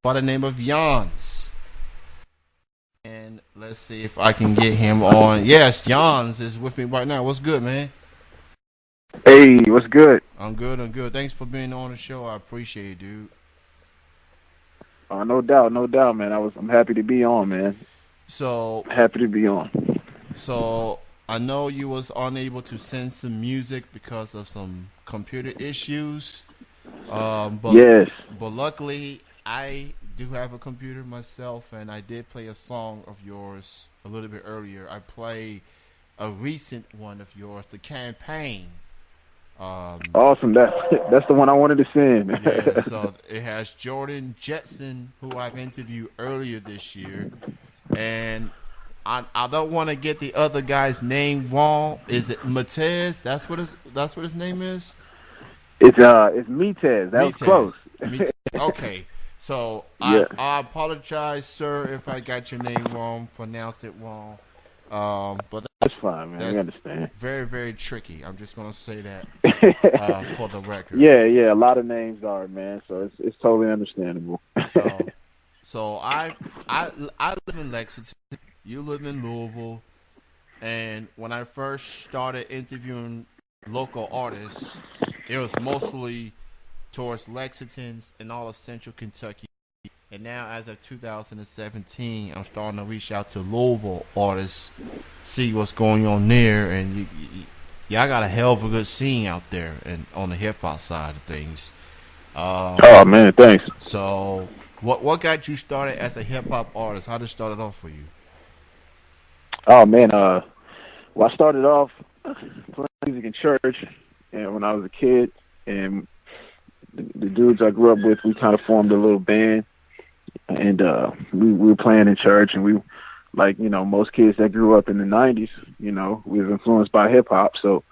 by the name of Yons. And let's see if I can get him on. Yes, Yons is with me right now. What's good, man? Hey, what's good? I'm good. I'm good. Thanks for being on the show. I appreciate it, dude. No doubt, no doubt, man. I'm happy to be on, man. So, Happy to be on. so I know you was unable to send some music because of some computer issues. But Yes. luckily I do have a computer myself, and I did play a song of yours a little bit earlier. I played a recent one of yours, the campaign. Awesome. That's the one I wanted to send. Yeah, so it has Jordan Jetson, who I've interviewed earlier this year, and I don't want to get the other guy's name wrong. Is it Matez? That's what his name is. It's Metez. That was close. Okay, so Yeah. I apologize, sir, if I got your name wrong, pronounced it wrong. But That's fine, man. that's I understand. very, very tricky. I'm just gonna say that for the record. Yeah. A lot of names are, man. So it's totally understandable. So I live in Lexington. You live in Louisville, and when I first started interviewing local artists, it was mostly towards Lexington's and all of Central Kentucky. And now, as of 2017, I'm starting to reach out to Louisville artists, see what's going on there, and y'all got a hell of a good scene out there, and on the hip hop side of things. Oh man, thanks. So, what got you started as a hip hop artist? How did it start off for you? Oh man, well I started off playing music in church, and when I was a kid, and the dudes I grew up with, we kind of formed a little band, and we were playing in church, and we, like, most kids that grew up in the 90s, we was influenced by hip hop, so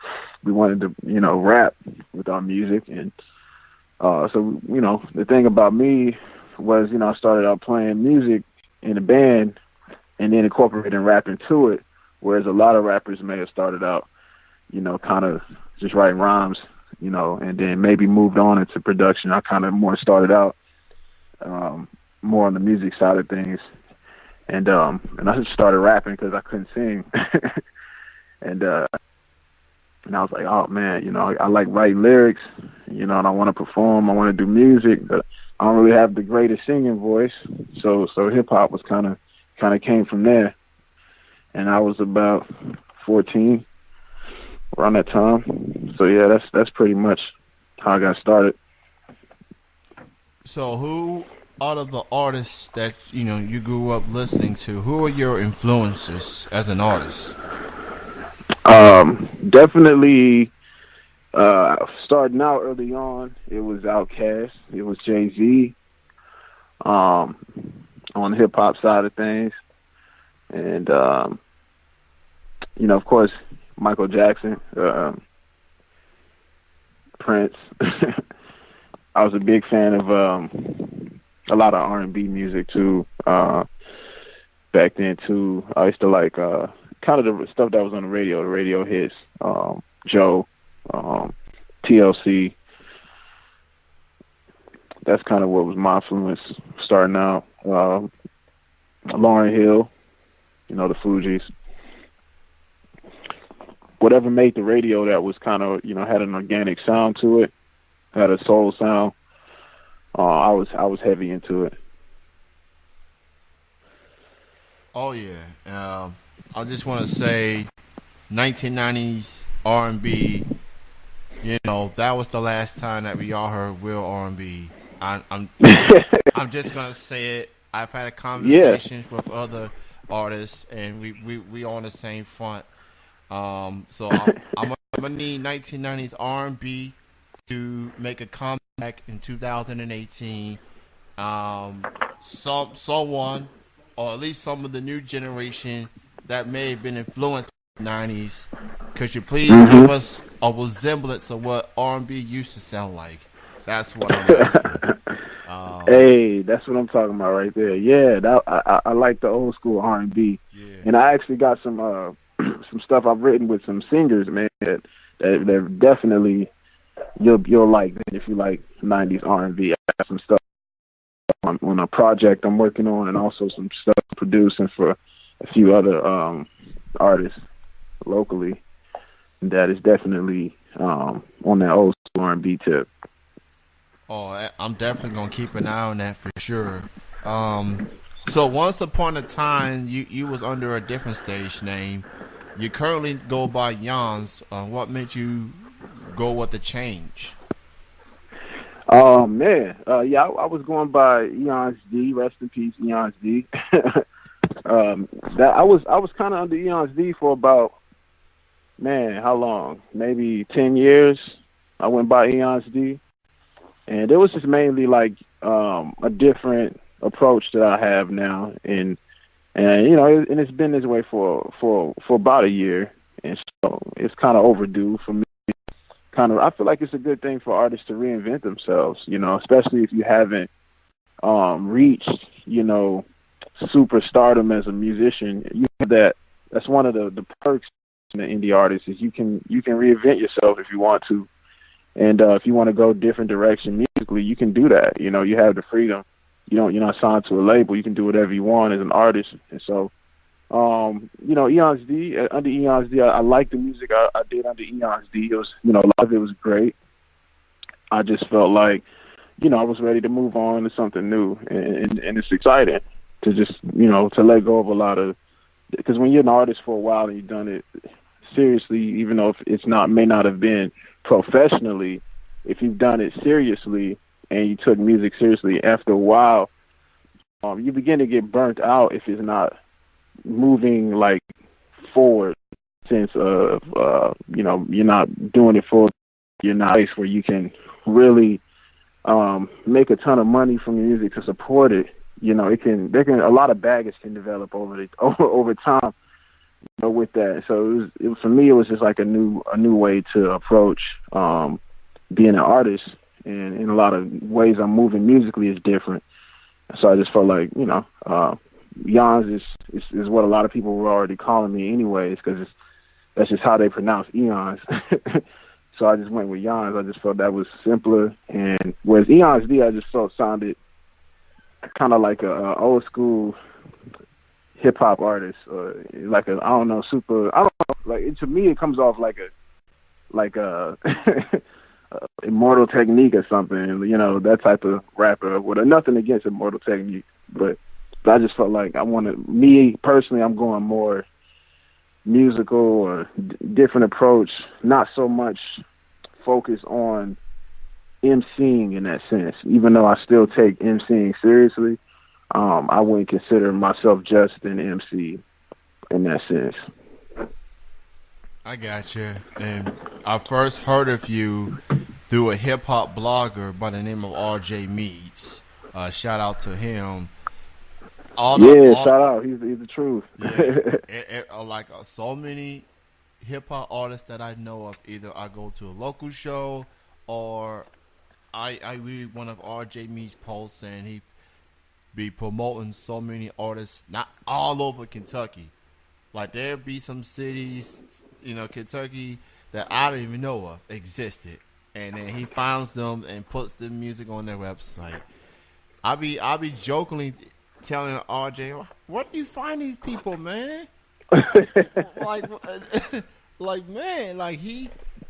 we wanted to, rap with our music. And so, the thing about me was, I started out playing music in a band and then incorporating rap into it, whereas a lot of rappers may have started out, kind of just writing rhymes, and then maybe moved on into production. I kind of more started out more on the music side of things, and I just started rapping because I couldn't sing, and I was like, oh man, I like writing lyrics, and I want to perform, I want to do music, but I don't really have the greatest singing voice, so hip hop was kind of came from there, and I was about 14 around that time. So yeah, that's pretty much how I got started. So, who out of the artists that you grew up listening to, who are your influences as an artist? Definitely. Starting out early on, it was Outkast, it was Jay-Z, on the hip hop side of things, and of course, Michael Jackson, Prince. I was a big fan of a lot of R&B music too. Back then too, I used to like kind of the stuff that was on the radio hits. Joe, TLC. That's kind of what was my influence starting out. Lauryn Hill, the Fugees. Whatever made the radio that was kind of, had an organic sound to it, had a soul sound. I was heavy into it. Oh yeah. I just want to say, 1990s R&B. That was the last time that we all heard real R&B. I'm I'm just gonna say it. I've had conversations with other artists, and we on the same front. So I'm gonna need 1990s R&B to make a comeback in 2018. Someone, or at least some of the new generation that may have been influenced by the 90s. Could you please give us a resemblance of what R&B used to sound like? That's what I'm asking. Hey, that's what I'm talking about right there. Yeah, I like the old school R&B, and I actually got some some stuff I've written with some singers, man. That they're definitely you'll like if you like 90s R&B. I got some stuff on a project I'm working on, and also some stuff producing for a few other artists locally. That is definitely on that old school R&B tip. Oh, I'm definitely gonna keep an eye on that for sure. So once upon a time, you was under a different stage name. You currently go by Yons. What made you go with the change? Man, yeah, I was going by Eons D. Rest in peace, Eons D. That I was kind of under Eons D for about, man, how long? Maybe 10 years. I went by Eons D, and it was just mainly like a different approach that I have now, and and it's been this way for about a year, and so it's kind of overdue for me. I feel like it's a good thing for artists to reinvent themselves, especially if you haven't reached, super stardom as a musician. You have that's one of the perks in the indie artist is you can reinvent yourself if you want to. And if you want to go different direction musically, you can do that. You have the freedom. You're not signed to a label. You can do whatever you want as an artist. And so Eons D, under Eons D, I like the music I did under Eons D. It was, a lot of it was great. I just felt like, I was ready to move on to something new, and it's exciting to just, to let go of a lot of, because when you're an artist for a while and you've done it seriously, even though may not have been professionally, if you've done it seriously and you took music seriously, after a while, you begin to get burnt out if it's not moving like forward, sense of you're not doing it for, you're not a place where you can really make a ton of money from your music to support it. A lot of baggage can develop over time, with that. So for me, it was just like a new way to approach being an artist, and in a lot of ways I'm moving musically is different. So I just felt like, Yons is what a lot of people were already calling me anyways, because that's just how they pronounce Eons. So I just went with Yons. I just felt that was simpler. And whereas Eons D, I just felt sounded kind of like a old school hip hop artist, or like I don't know, like to me it comes off like a Immortal Technique or something, that type of rapper. With nothing against Immortal Technique, but I just felt like me personally, I'm going more musical or different approach, not so much focus on emceeing in that sense. Even though I still take emceeing seriously, I wouldn't consider myself just an MC in that sense. I gotcha. And I first heard of you through a hip hop blogger by the name of RJ Meads. Shout out to him. Shout out. He's the truth. Yeah, so many hip hop artists that I know of. Either I go to a local show or I read one of RJ Meads' posts, and he be promoting so many artists, not all over Kentucky. Like there be some cities, Kentucky that I don't even know of existed, and then he finds them and puts the music on their website. I be jokingly telling RJ, where do you find these people, man?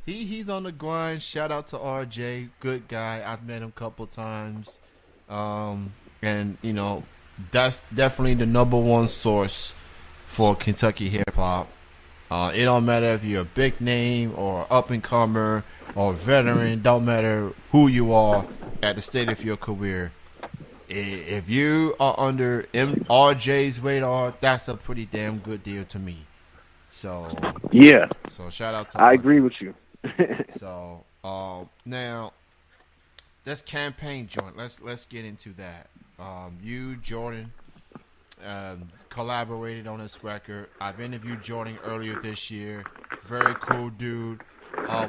He's on the grind. Shout out to RJ, good guy. I've met him a couple times, and that's definitely the number one source for Kentucky hip hop. It don't matter if you're a big name or up and comer or veteran. Don't matter who you are at the state of your career. If you are under RJ's radar, that's a pretty damn good deal to me. So yeah. So shout out to. I agree with you. So now this campaign joint. Let's get into that. You, Jordan, collaborated on this record. I've interviewed Jordan earlier this year. Very cool dude.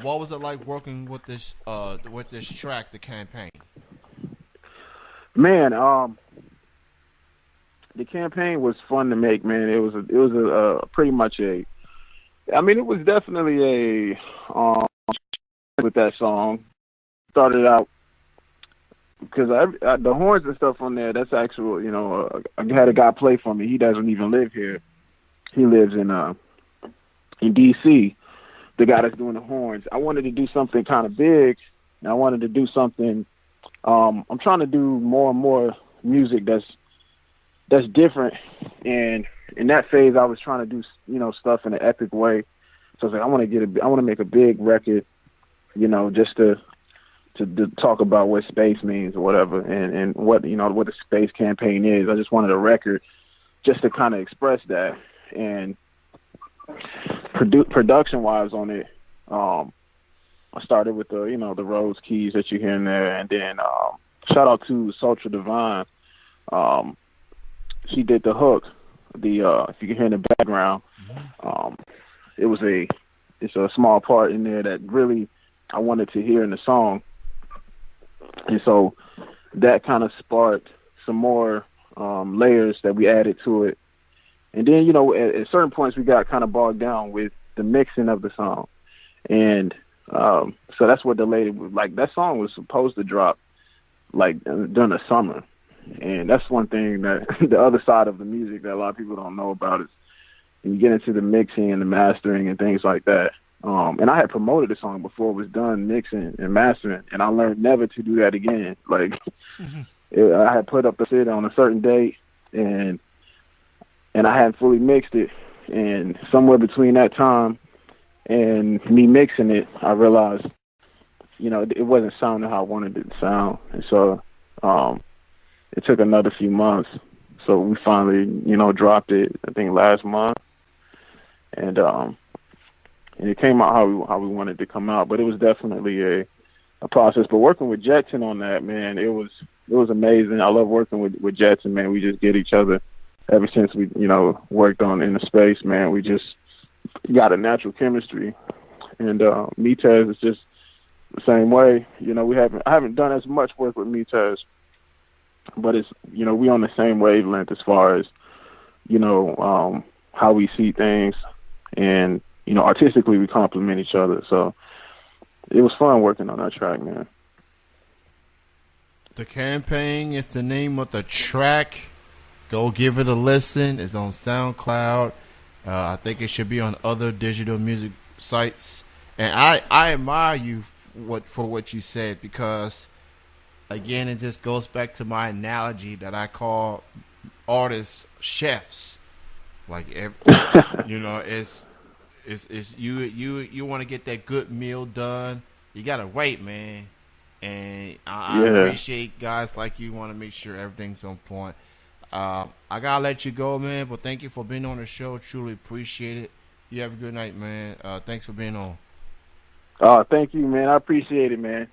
What was it like working with this track, the campaign? Man, the campaign was fun to make, man. It was a pretty much it was definitely a with that song. Started out because the horns and stuff on there, that's actual. I had a guy play for me. He doesn't even live here. He lives in D.C. The guy that's doing the horns. I wanted to do something kind of big, and I wanted to do something. I'm trying to do more and more music that's different, and in that phase, I was trying to do stuff in an epic way. So I was like, I want to make a big record, just to talk about what space means or whatever, and what what the space campaign is. I just wanted a record just to kind of express that. And production wise on it, I started with the the Rhodes keys that you hear in there, and then shout out to Sultra Divine. She did the hook. If you can hear in the background, it's a small part in there that really I wanted to hear in the song. And so that kind of sparked some more layers that we added to it. And then, at certain points we got kind of bogged down with the mixing of the song. And so that's what delayed it. Like, that song was supposed to drop, like, during the summer. And that's one thing that the other side of the music that a lot of people don't know about is when you get into the mixing and the mastering and things like that. And I had promoted the song before it was done mixing and mastering, and I learned never to do that again. Like, I had put up the fit on a certain date, and I hadn't fully mixed it. And somewhere between that time and me mixing it, I realized, it wasn't sounding how I wanted it to sound. And so it took another few months. So we finally, dropped it, I think, last month. And it came out how we wanted it to come out. But it was definitely a process. But working with Jetson on that, man, it was amazing. I love working with Jetson, man. We just get each other ever since we, worked on Inner Space, man. We just got a natural chemistry. And Mitez is just the same way. I haven't done as much work with Mitez, but it's, we on the same wavelength as far as, how we see things, and, artistically we complement each other. So it was fun working on that track, man. The Campaign is the name of the track. Go give it a listen. It's on SoundCloud. I think it should be on other digital music sites. And I admire you for what you said, because, again, it just goes back to my analogy that I call artists chefs. Like, it's you want to get that good meal done. You gotta wait, man. And I appreciate guys like you want to make sure everything's on point. I gotta let you go, man. But thank you for being on the show. Truly appreciate it. You have a good night, man. Thanks for being on. Thank you, man. I appreciate it, man.